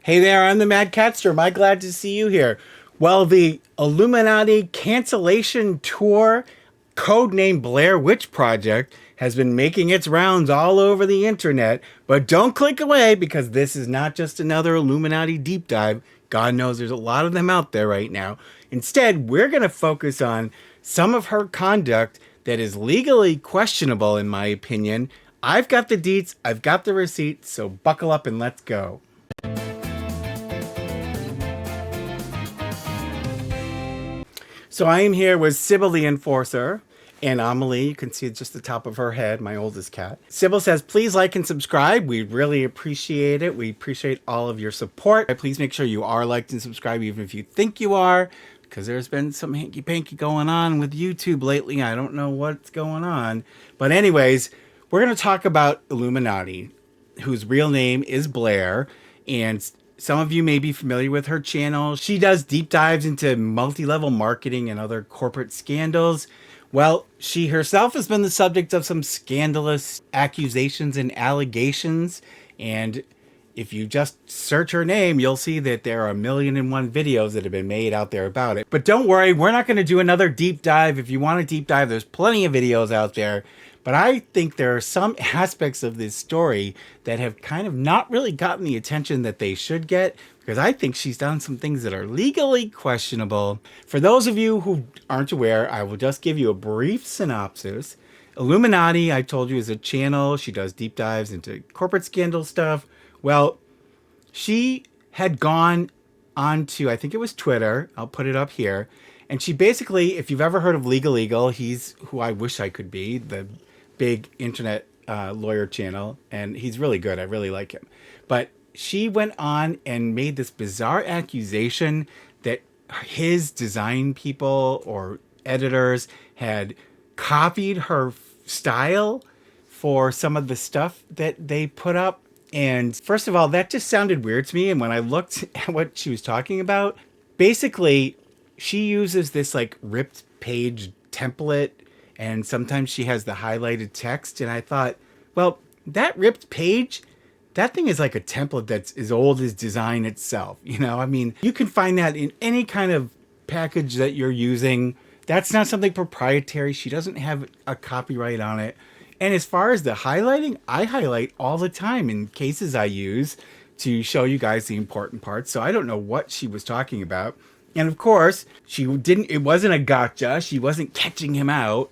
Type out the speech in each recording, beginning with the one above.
Hey there, I'm the MadCatster. Am I glad to see you here? Well, the Illuminaughtii cancellation tour, codenamed Blair Witch Project, has been making its rounds all over the internet. But don't click away because this is not just another Illuminaughtii deep dive. God knows there's a lot of them out there right now. Instead, we're going to focus on some of her conduct that is legally questionable, in my opinion. I've got the deets, I've got the receipts, so buckle up and let's go. So I am here with Sybil the Enforcer and Amelie. You can see just the top of her head, my oldest cat. Sybil says, please like and subscribe. We really appreciate it. We appreciate all of your support. Please make sure you are liked and subscribed even if you think you are, because there's been some hanky-panky going on with YouTube lately. I don't know what's going on. But anyways, we're going to talk about Illuminaughtii, whose real name is Blair, and some of you may be familiar with her channel. She does deep dives into multi-level marketing and other corporate scandals. Well, she herself has been the subject of some scandalous accusations and allegations. And if you just search her name, you'll see that there are 1,000,001 videos that have been made out there about it. But don't worry, we're not going to do another deep dive. If you want a deep dive, there's plenty of videos out there. But I think there are some aspects of this story that have kind of not really gotten the attention that they should get, because I think she's done some things that are legally questionable. For those of you who aren't aware, I will just give you a brief synopsis. Illuminaughtii, I told you, is a channel. She does deep dives into corporate scandal stuff. Well, she had gone onto, I think it was Twitter. I'll put it up here. And she basically, if you've ever heard of Legal Eagle, he's who I wish I could be, the big internet lawyer channel, and he's really good. I really like him. But she went on and made this bizarre accusation that his design people or editors had copied her style for some of the stuff that they put up. And first of all, that just sounded weird to me. And when I looked at what she was talking about, basically she uses this like ripped page template, and sometimes she has the highlighted text. And I thought, well, that ripped page, that thing is like a template that's as old as design itself. You know, I mean, you can find that in any kind of package that you're using. That's not something proprietary. She doesn't have a copyright on it. And as far as the highlighting, I highlight all the time in cases I use to show you guys the important parts. So I don't know what she was talking about. And of course, it wasn't a gotcha. She wasn't catching him out.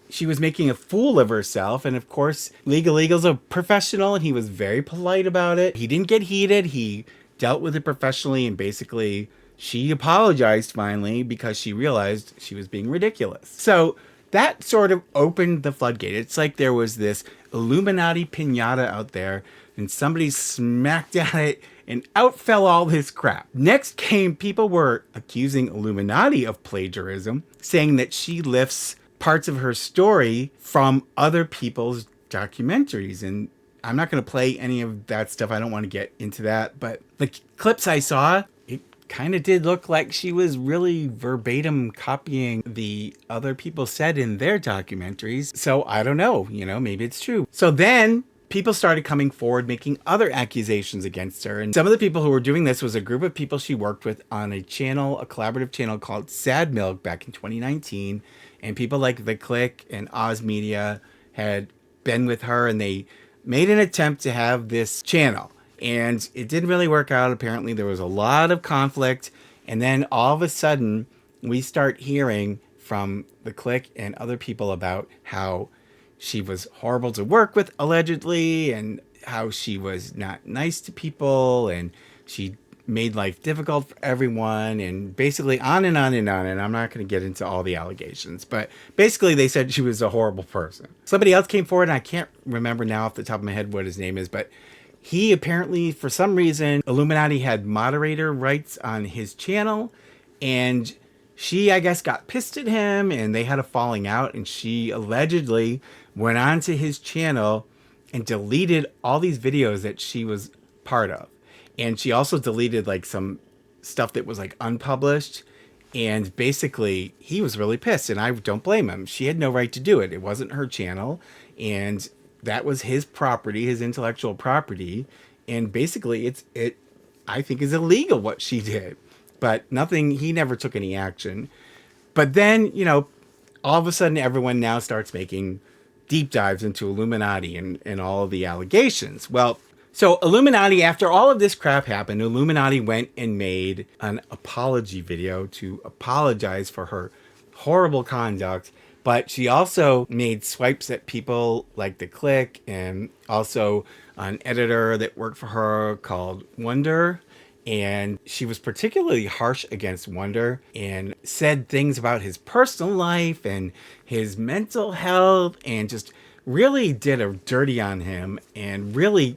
She was making a fool of herself. And of course, Legal Eagle's a professional, and he was very polite about it. He didn't get heated. He dealt with it professionally, and basically she apologized finally because she realized she was being ridiculous. So that sort of opened the floodgate. It's like there was this Illuminaughtii piñata out there, and somebody smacked at it, and out fell all this crap. Next came, people were accusing Illuminaughtii of plagiarism, saying that she lifts parts of her story from other people's documentaries. And I'm not going to play any of that stuff. I don't want to get into that. But the clips I saw, it kind of did look like she was really verbatim copying the other people said in their documentaries. So I don't know, maybe it's true. So then people started coming forward making other accusations against her. And some of the people who were doing this was a group of people she worked with on a collaborative channel called Sad Milk back in 2019. And people like TheClick and Oz Media had been with her, and they made an attempt to have this channel. And it didn't really work out. Apparently there was a lot of conflict. And then all of a sudden we start hearing from TheClick and other people about how she was horrible to work with, allegedly, and how she was not nice to people, and she made life difficult for everyone, and basically on and on and on. And I'm not going to get into all the allegations, but basically they said she was a horrible person. Somebody else came forward, and I can't remember now off the top of my head what his name is, but he apparently, for some reason, Illuminaughtii had moderator rights on his channel, and she, I guess, got pissed at him, and they had a falling out, and she allegedly went onto his channel and deleted all these videos that she was part of. And she also deleted like some stuff that was like unpublished. And basically he was really pissed, and I don't blame him. She had no right to do it. It wasn't her channel, and that was his property, his intellectual property. And basically I think is illegal what she did. But nothing, he never took any action. But then, all of a sudden everyone now starts making deep dives into Illuminaughtii and all of the allegations. Well, so Illuminaughtii, after all of this crap happened, Illuminaughtii went and made an apology video to apologize for her horrible conduct. But she also made swipes at people like TheClick and also an editor that worked for her called Wonder. And she was particularly harsh against Wonder and said things about his personal life and his mental health and just really did a dirty on him and really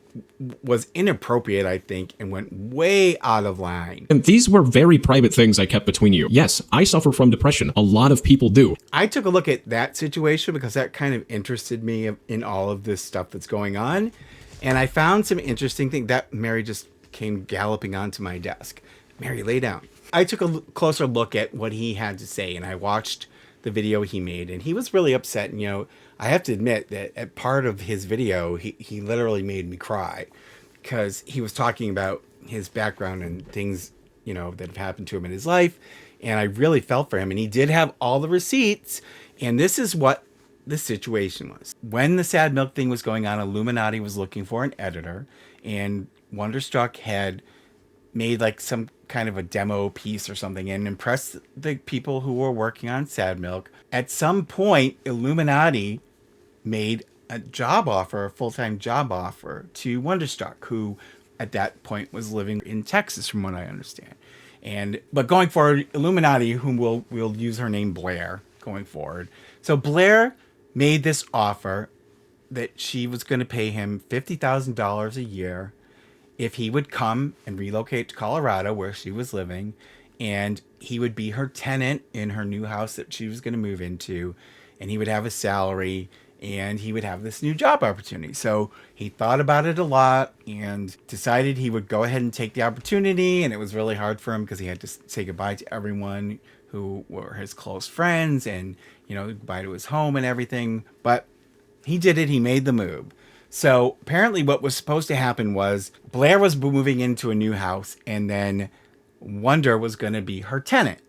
was inappropriate, I think, and went way out of line. And these were very private things I kept between you. Yes, I suffer from depression. A lot of people do. I took a look at that situation because that kind of interested me in all of this stuff that's going on. And I found some interesting things that Mary just came galloping onto my desk. Mary, lay down. I took a closer look at what he had to say, and I watched the video he made, and he was really upset. And, I have to admit that at part of his video, he literally made me cry because he was talking about his background and things, that have happened to him in his life. And I really felt for him. And he did have all the receipts. And this is what the situation was. When the sad milk thing was going on, Illuminaughtii was looking for an editor, and Wonderstruck had made like some kind of a demo piece or something and impressed the people who were working on Sad Milk. At some point, Illuminaughtii made a job offer, a full-time job offer to Wonderstruck, who at that point was living in Texas, from what I understand. But going forward, Illuminaughtii, whom we'll use her name Blair going forward. So Blair made this offer that she was going to pay him $50,000 a year if he would come and relocate to Colorado where she was living, and he would be her tenant in her new house that she was going to move into, and he would have a salary and he would have this new job opportunity. So he thought about it a lot and decided he would go ahead and take the opportunity. And it was really hard for him because he had to say goodbye to everyone who were his close friends and, goodbye to his home and everything. But he did it. He made the move. So apparently what was supposed to happen was Blair was moving into a new house and then Wonder was going to be her tenant.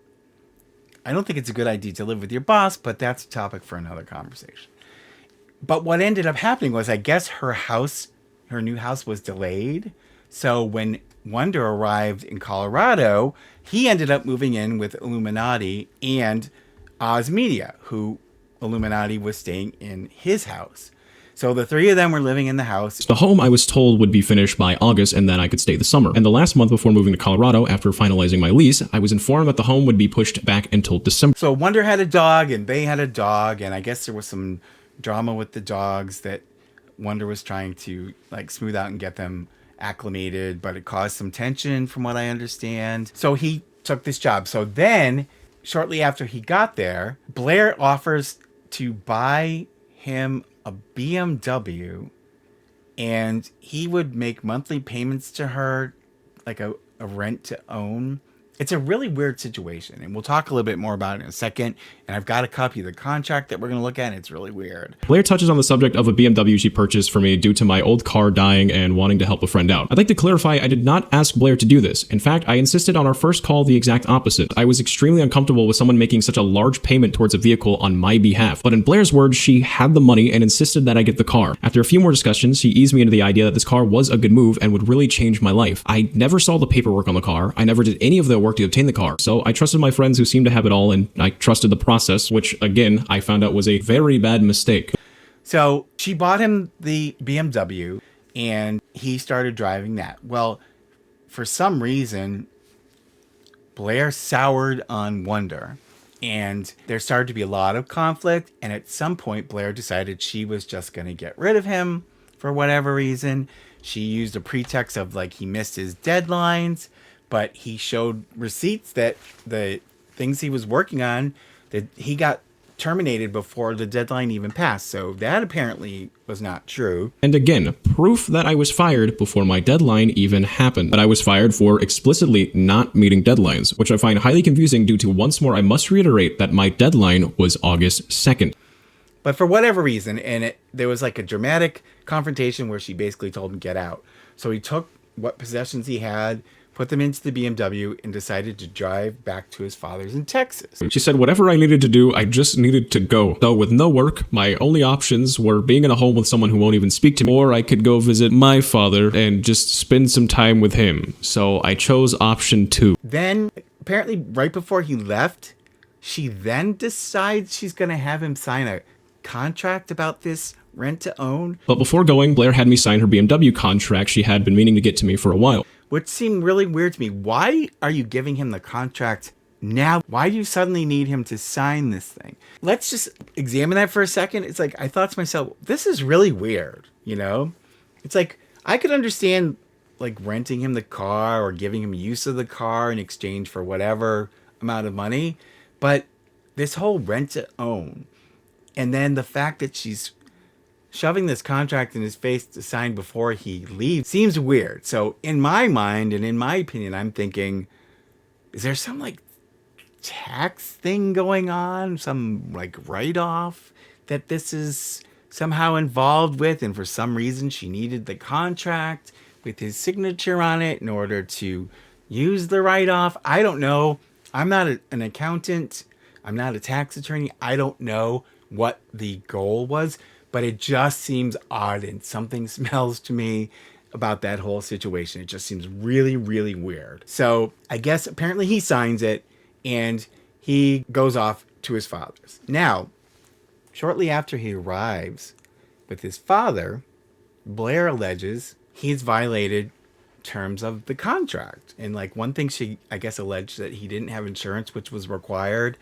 I don't think it's a good idea to live with your boss, but that's a topic for another conversation. But what ended up happening was, I guess her new house was delayed. So when Wonder arrived in Colorado, he ended up moving in with Illuminaughtii and Oz Media, who Illuminaughtii was staying in his house. So the three of them were living in the house. The home I was told would be finished by August and then I could stay the summer. And the last month before moving to Colorado, after finalizing my lease, I was informed that the home would be pushed back until December. So Wonder had a dog and they had a dog, and I guess there was some drama with the dogs that Wonder was trying to smooth out and get them acclimated, but it caused some tension from what I understand. So he took this job. So then shortly after he got there, Blair offers to buy him a BMW, and he would make monthly payments to her, like a rent to own. It's a really weird situation, and we'll talk a little bit more about it in a second. And I've got a copy of the contract that we're going to look at, and it's really weird. Blair touches on the subject of a BMW she purchased for me due to my old car dying and wanting to help a friend out. I'd like to clarify I did not ask Blair to do this. In fact, I insisted on our first call the exact opposite. I was extremely uncomfortable with someone making such a large payment towards a vehicle on my behalf. But in Blair's words, she had the money and insisted that I get the car. After a few more discussions, she eased me into the idea that this car was a good move and would really change my life. I never saw the paperwork on the car. I never did any of the work to obtain the car. So I trusted my friends who seemed to have it all, and I trusted the process, which again, I found out was a very bad mistake. So she bought him the BMW and he started driving that. Well, for some reason, Blair soured on Wonder, and there started to be a lot of conflict. And at some point, Blair decided she was just going to get rid of him for whatever reason. She used a pretext of he missed his deadlines, but he showed receipts that the things he was working on, that he got terminated before the deadline even passed. So that apparently was not true. And again, proof that I was fired before my deadline even happened. But I was fired for explicitly not meeting deadlines, which I find highly confusing due to, once more, I must reiterate that my deadline was August 2nd. But for whatever reason, there was a dramatic confrontation where she basically told him get out. So he took what possessions he had, put them into the BMW, and decided to drive back to his father's in Texas. She said whatever I needed to do, I just needed to go. So with no work, my only options were being in a home with someone who won't even speak to me, or I could go visit my father and just spend some time with him. So I chose option 2. Then, apparently right before he left, she then decides she's going to have him sign a contract about this rent to own. But before going, Blair had me sign her BMW contract she had been meaning to get to me for a while. Which seemed really weird to me. Why are you giving him the contract now? Why do you suddenly need him to sign this thing? Let's just examine that for a second. It's like, I thought to myself, this is really weird, you know? It's like, I could understand like renting him the car or giving him use of the car in exchange for whatever amount of money. But this whole rent to own, and then the fact that she's shoving this contract in his face to sign before he leaves seems weird. So in my mind and in my opinion, I'm thinking, is there some like tax thing going on? Some like write-off that this is somehow involved with? And for some reason she needed the contract with his signature on it in order to use the write-off. I don't know. I'm not an accountant. I'm not a tax attorney. I don't know what the goal was. But it just seems odd, and something smells to me about that whole situation. It just seems really, really weird. So I guess apparently he signs it and he goes off to his father's. Now, shortly after he arrives with his father, Blair alleges he's violated terms of the contract. And like one thing she, I guess, alleged that he didn't have insurance, which was required.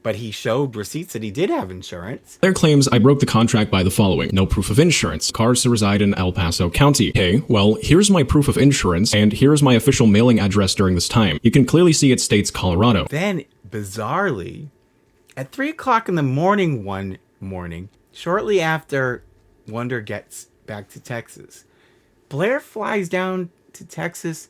But he showed receipts that he did have insurance. Blair claims I broke the contract by the following: no proof of insurance, cars to reside in El Paso County. Okay, well, here's my proof of insurance, and here's my official mailing address during this time. You can clearly see it states Colorado. Then, bizarrely, at 3 o'clock in the morning one morning, shortly after Wonder gets back to Texas, Blair flies down to Texas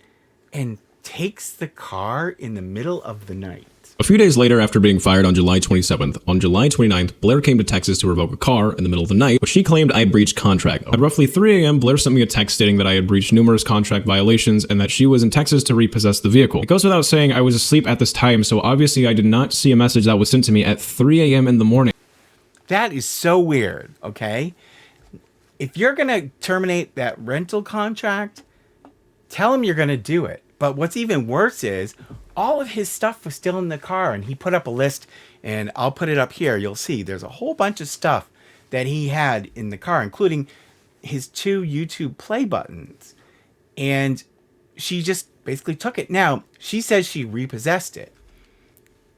and takes the car in the middle of the night. A few days later, after being fired on July 27th, on July 29th, Blair came to Texas to revoke a car in the middle of the night, but she claimed I breached contract. At roughly 3 a.m., Blair sent me a text stating that I had breached numerous contract violations and that she was in Texas to repossess the vehicle. It goes without saying I was asleep at this time, so obviously I did not see a message that was sent to me at 3 a.m. in the morning. That is so weird, okay? If you're going to terminate that rental contract, tell him you're going to do it. But what's even worse is all of his stuff was still in the car, and he put up a list, and I'll put it up here. You'll see there's a whole bunch of stuff that he had in the car, including his 2 YouTube play buttons. And she just basically took it. Now, she says she repossessed it.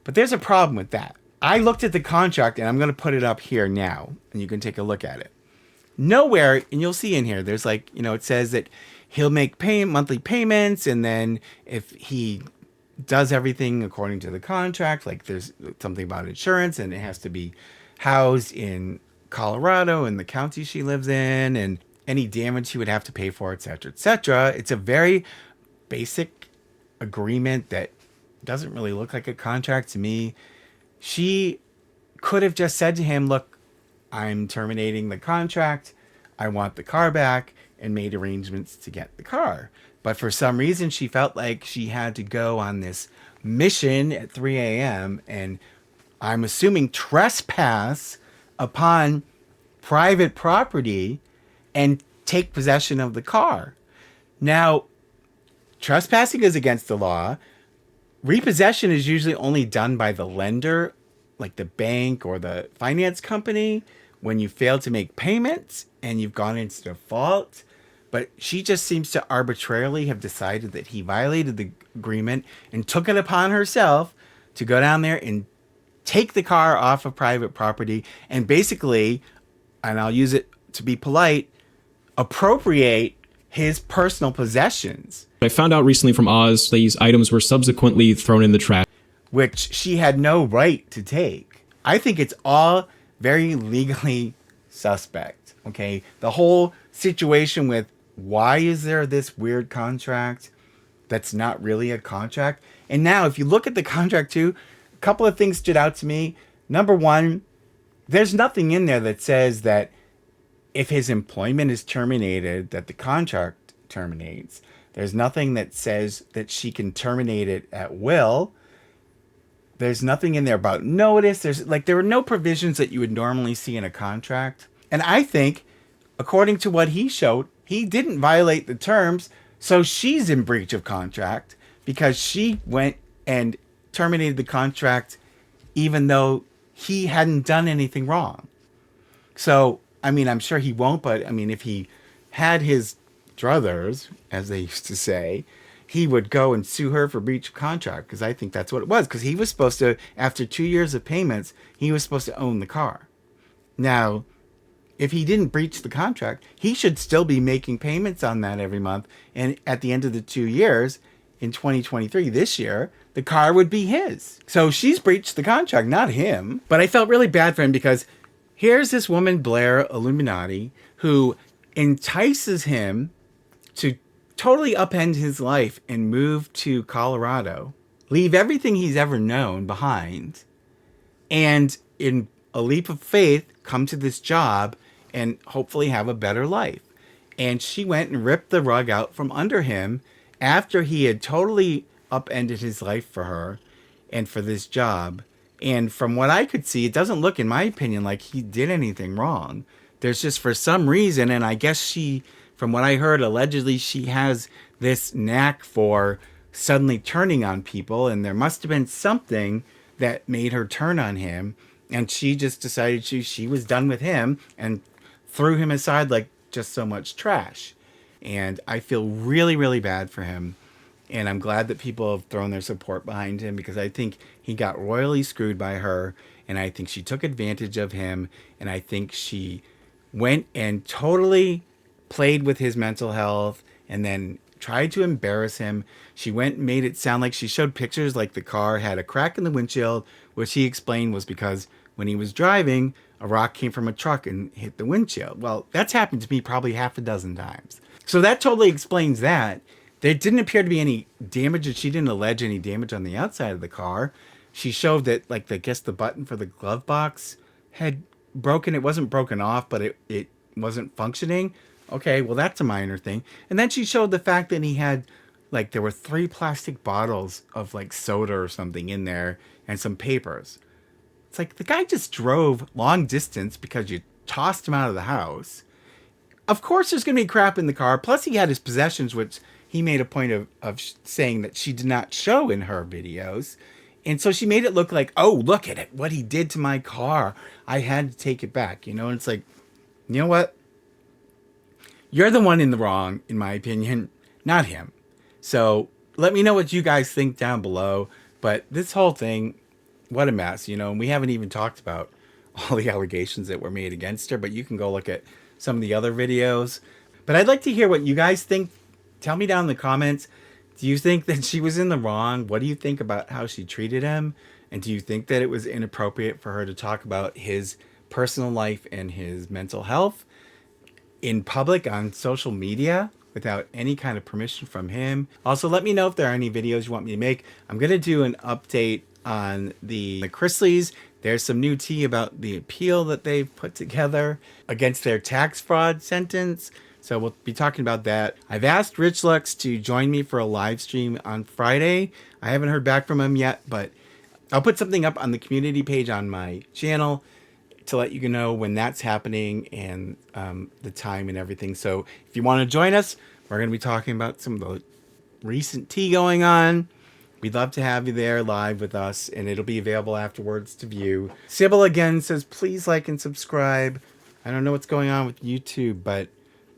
But there's a problem with that. I looked at the contract, and I'm going to put it up here now, and you can take a look at it. Nowhere, and you'll see in here, there's like, you know, it says that he'll make monthly payments, and then if he does everything according to the contract, like there's something about insurance, and it has to be housed in Colorado in the county she lives in, and any damage he would have to pay for, etc., etc. It's a very basic agreement that doesn't really look like a contract to me. She could have just said to him, look, I'm terminating the contract. I want the car back, and made arrangements to get the car. But for some reason, she felt like she had to go on this mission at 3 a.m. and I'm assuming trespass upon private property and take possession of the car. Now, trespassing is against the law. Repossession is usually only done by the lender, like the bank or the finance company, when you fail to make payments and you've gone into default. But she just seems to arbitrarily have decided that he violated the agreement and took it upon herself to go down there and take the car off of private property and basically, and I'll use it to be polite, appropriate his personal possessions. I found out recently from Oz these items were subsequently thrown in the trash, which she had no right to take. I think it's all very legally suspect, okay? The whole situation with why is there this weird contract that's not really a contract? And now if you look at the contract too, a couple of things stood out to me. Number one, there's nothing in there that says that if his employment is terminated, that the contract terminates. There's nothing that says that she can terminate it at will. There's nothing in there about notice. There were no provisions that you would normally see in a contract. And I think, according to what he showed, he didn't violate the terms. So she's in breach of contract because she went and terminated the contract even though he hadn't done anything wrong. So, I mean, I'm sure he won't, but I mean, if he had his druthers, as they used to say, he would go and sue her for breach of contract, because I think that's what it was, because he was supposed to, after 2 years of payments, he was supposed to own the car. Now, if he didn't breach the contract, he should still be making payments on that every month, and at the end of the 2 years, in 2023, this year, the car would be his. So she's breached the contract, not him. But I felt really bad for him because here's this woman, Blair, Iilluminaughtii, who entices him to totally upend his life and move to Colorado, leave everything he's ever known behind, and in a leap of faith, come to this job and hopefully have a better life. And she went and ripped the rug out from under him after he had totally upended his life for her and for this job. And from what I could see, it doesn't look, in my opinion, like he did anything wrong. There's just, for some reason, and I guess she, from what I heard, allegedly she has this knack for suddenly turning on people, and there must have been something that made her turn on him, and she just decided she was done with him and threw him aside like just so much trash. And I feel really, really bad for him. And I'm glad that people have thrown their support behind him, because I think he got royally screwed by her. And I think she took advantage of him. And I think she went and totally played with his mental health and then tried to embarrass him. She went and made it sound like, she showed pictures like the car had a crack in the windshield, which he explained was because when he was driving, a rock came from a truck and hit the windshield. Well, that's happened to me probably half a dozen times. So that totally explains that. There didn't appear to be any damage, and she didn't allege any damage on the outside of the car. She showed that, like, I guess the button for the glove box had broken. It wasn't broken off, but it wasn't functioning. Okay, well, that's a minor thing. And then she showed the fact that he had, like, there were 3 plastic bottles of, like, soda or something in there and some papers. It's like, the guy just drove long distance because you tossed him out of the house. Of course there's going to be crap in the car. Plus he had his possessions, which he made a point of saying that she did not show in her videos. And so she made it look like, oh, look at it, what he did to my car. I had to take it back, you know? And it's like, you know what? You're the one in the wrong, in my opinion, not him. So let me know what you guys think down below. But this whole thing, what a mess, you know? And we haven't even talked about all the allegations that were made against her, but you can go look at some of the other videos. But I'd like to hear what you guys think. Tell me down in the comments. Do you think that she was in the wrong? What do you think about how she treated him? And do you think that it was inappropriate for her to talk about his personal life and his mental health in public on social media without any kind of permission from him? Also, let me know if there are any videos you want me to make. I'm going to do an update on the Chrisleys. There's some new tea about the appeal that they've put together against their tax fraud sentence. So we'll be talking about that. I've asked Rich Lux to join me for a live stream on Friday. I haven't heard back from him yet, but I'll put something up on the community page on my channel to let you know when that's happening and the time and everything. So if you want to join us, we're going to be talking about some of the recent tea going on. We'd love to have you there live with us, and it'll be available afterwards to view. Sybil again says, please like and subscribe. I don't know what's going on with YouTube, but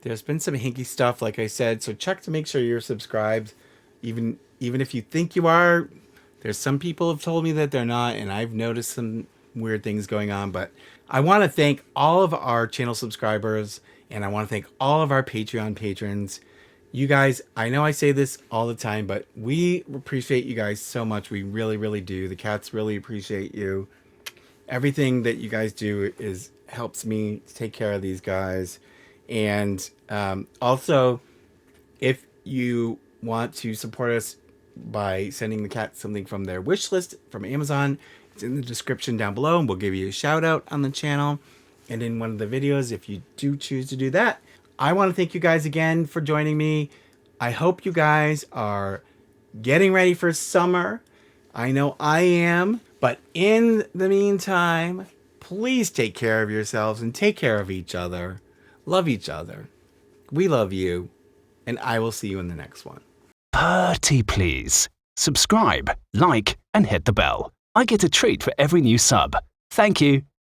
there's been some hinky stuff, like I said, so check to make sure you're subscribed. Even if you think you are, there's some people have told me that they're not, and I've noticed some weird things going on. But I want to thank all of our channel subscribers, and I want to thank all of our Patreon patrons. You guys, I know I say this all the time, but we appreciate you guys so much. We really, really do. The cats really appreciate you. Everything that you guys do helps me take care of these guys. And also, if you want to support us by sending the cats something from their wish list from Amazon, it's in the description down below, and we'll give you a shout out on the channel and in one of the videos if you do choose to do that. I want to thank you guys again for joining me. I hope you guys are getting ready for summer. I know I am. But in the meantime, please take care of yourselves and take care of each other. Love each other. We love you. And I will see you in the next one. Pretty please. Subscribe, like, and hit the bell. I get a treat for every new sub. Thank you.